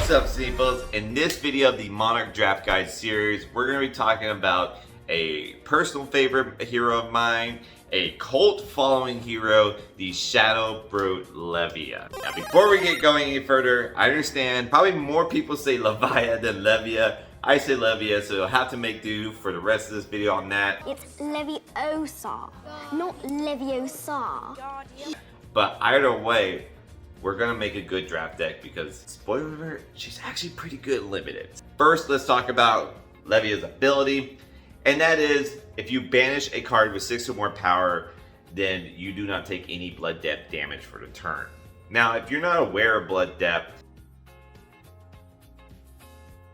What's up, Sneeples? In this video of the Monarch Draft Guide series, we're going to be talking about a personal favorite hero of mine, a cult following hero, the Shadow Brute Levia. Now, before we get going any further, I understand probably more people say Levia than Levia. I say Levia, so you'll have to make do for the rest of this video on that. It's Leviosa, not Leviosa. But either way, we're gonna make a good draft deck because, spoiler alert, she's actually pretty good limited. First, let's talk about Levia's ability, and that is, if you banish a card with 6 or more power, then you do not take any blood depth damage for the turn. Now, if you're not aware of blood depth,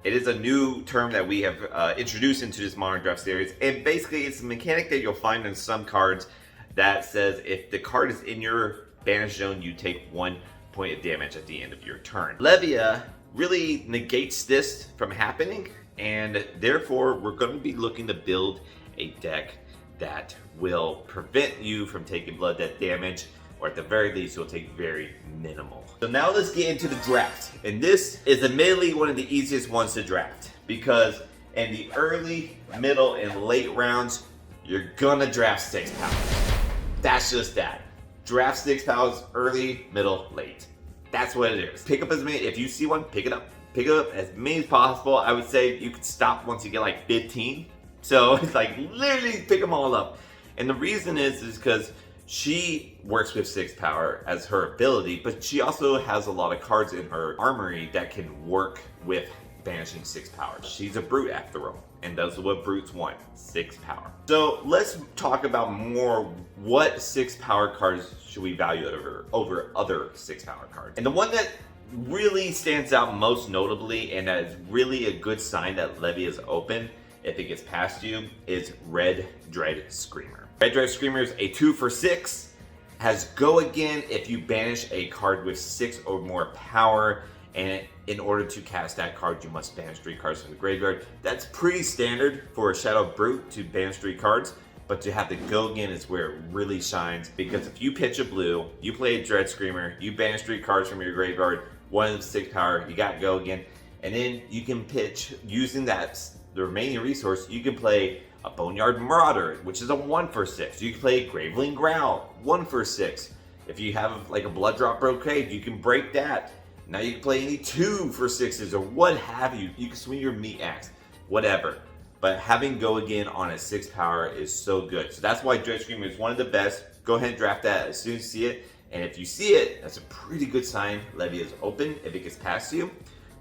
it is a new term that we have introduced into this Monarch Draft series, and basically it's a mechanic that you'll find in some cards that says if the card is in your banish zone, you take 1 point of damage at the end of your turn. Levia really negates this from happening, and therefore we're going to be looking to build a deck that will prevent you from taking blood depth damage, or at the very least you'll take very minimal. So now let's get into the draft, and this is admittedly one of the easiest ones to draft because in the early, middle, and late rounds you're gonna draft 6 powers. That's just that. Draft 6 powers early, middle, late. That's what it is. Pick up as many, if you see one, pick it up. Pick it up as many as possible. I would say you could stop once you get like 15. So it's like literally pick them all up. And the reason is because she works with 6 power as her ability, but she also has a lot of cards in her armory that can work with banishing 6 power. She's a brute after all, and does what brutes want, 6 power. So let's talk about more what 6 power cards should we value over other 6 power cards. And the one that really stands out most notably, and that is really a good sign that Levia is open if it gets past you, is Red Dread Screamer. Red Dread Screamer is a 2 for 6, has go again if you banish a card with 6 or more power, and in order to cast that card, you must banish 3 cards from the graveyard. That's pretty standard for a Shadow Brute to banish 3 cards, but to have the go again is where it really shines, because if you pitch a blue, you play a Dread Screamer, you banish 3 cards from your graveyard, 1 of them 6 power, you got go again, and then you can pitch, using that, the remaining resource, you can play a Boneyard Marauder, which is a 1 for 6. You can play Graveling Growl, 1 for 6. If you have like a Blood Drop Brocade, you can break that. Now you can play any 2 for 6s or what have you. You can swing your Meat Axe, whatever. But having go again on a 6 power is so good. So that's why Dread Screamer is one of the best. Go ahead and draft that as soon as you see it. And if you see it, that's a pretty good sign Levia is open if it gets past you.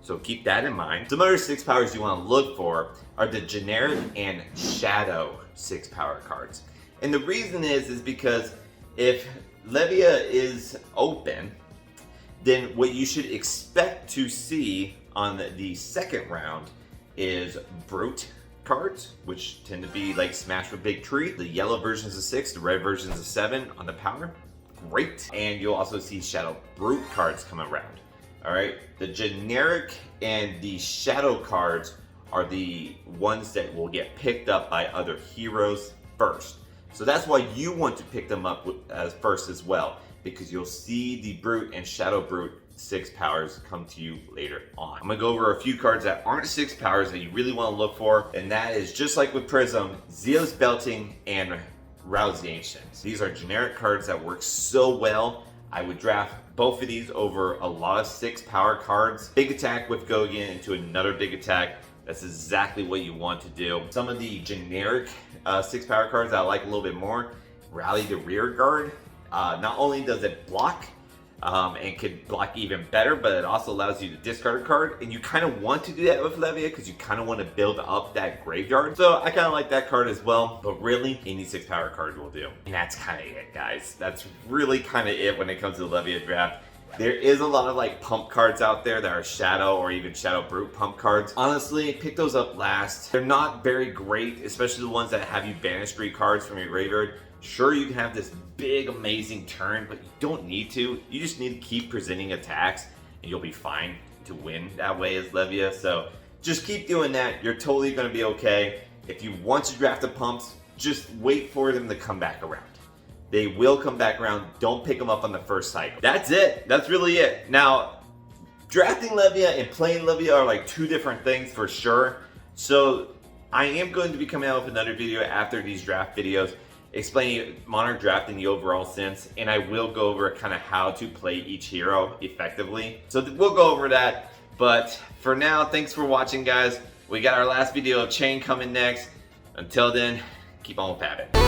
So keep that in mind. Some other 6 powers you want to look for are the generic and shadow 6 power cards. And the reason is because if Levia is open, then what you should expect to see on the second round is brute cards, which tend to be like Smash with Big Tree. The yellow versions of 6, the red versions of 7 on the power. Great. And you'll also see Shadow Brute cards come around. Alright, the generic and the shadow cards are the ones that will get picked up by other heroes first. So that's why you want to pick them up as first as well, because you'll see the Brute and Shadow Brute 6 powers come to you later on. I'm gonna go over a few cards that aren't 6 powers that you really want to look for, and that is, just like with Prism, Zealous Belting and Rouse the Ancients. These are generic cards that work so well. I would draft both of these over a lot of 6 power cards. Big attack with go again into another big attack. That's exactly what you want to do. Some of the generic 6 power cards that I like a little bit more, Rally the Rear Guard. Not only does it block, and can block even better, but it also allows you to discard a card, and you kind of want to do that with Levia because you kind of want to build up that graveyard. So I kind of like that card as well, but really any 6 power card will do. And that's kind of it, guys. That's really kind of it when it comes to the Levia draft. There is a lot of like pump cards out there that are Shadow or even Shadow Brute pump cards. Honestly, pick those up last. They're not very great, especially the ones that have you banish 3 cards from your graveyard. Sure, you can have this big, amazing turn, but you don't need to. You just need to keep presenting attacks, and you'll be fine to win that way as Levia. So just keep doing that. You're totally going to be okay. If you want to draft the pumps, just wait for them to come back around. They will come back around. Don't pick them up on the first cycle. That's it. That's really it. Now, drafting Levia and playing Levia are like two different things for sure. So I am going to be coming out with another video after these draft videos explaining Monarch draft in the overall sense, and I will go over kind of how to play each hero effectively. So we'll go over that, but for now, thanks for watching, guys. We got our last video of Chain coming next. Until then, keep on with Pabbit.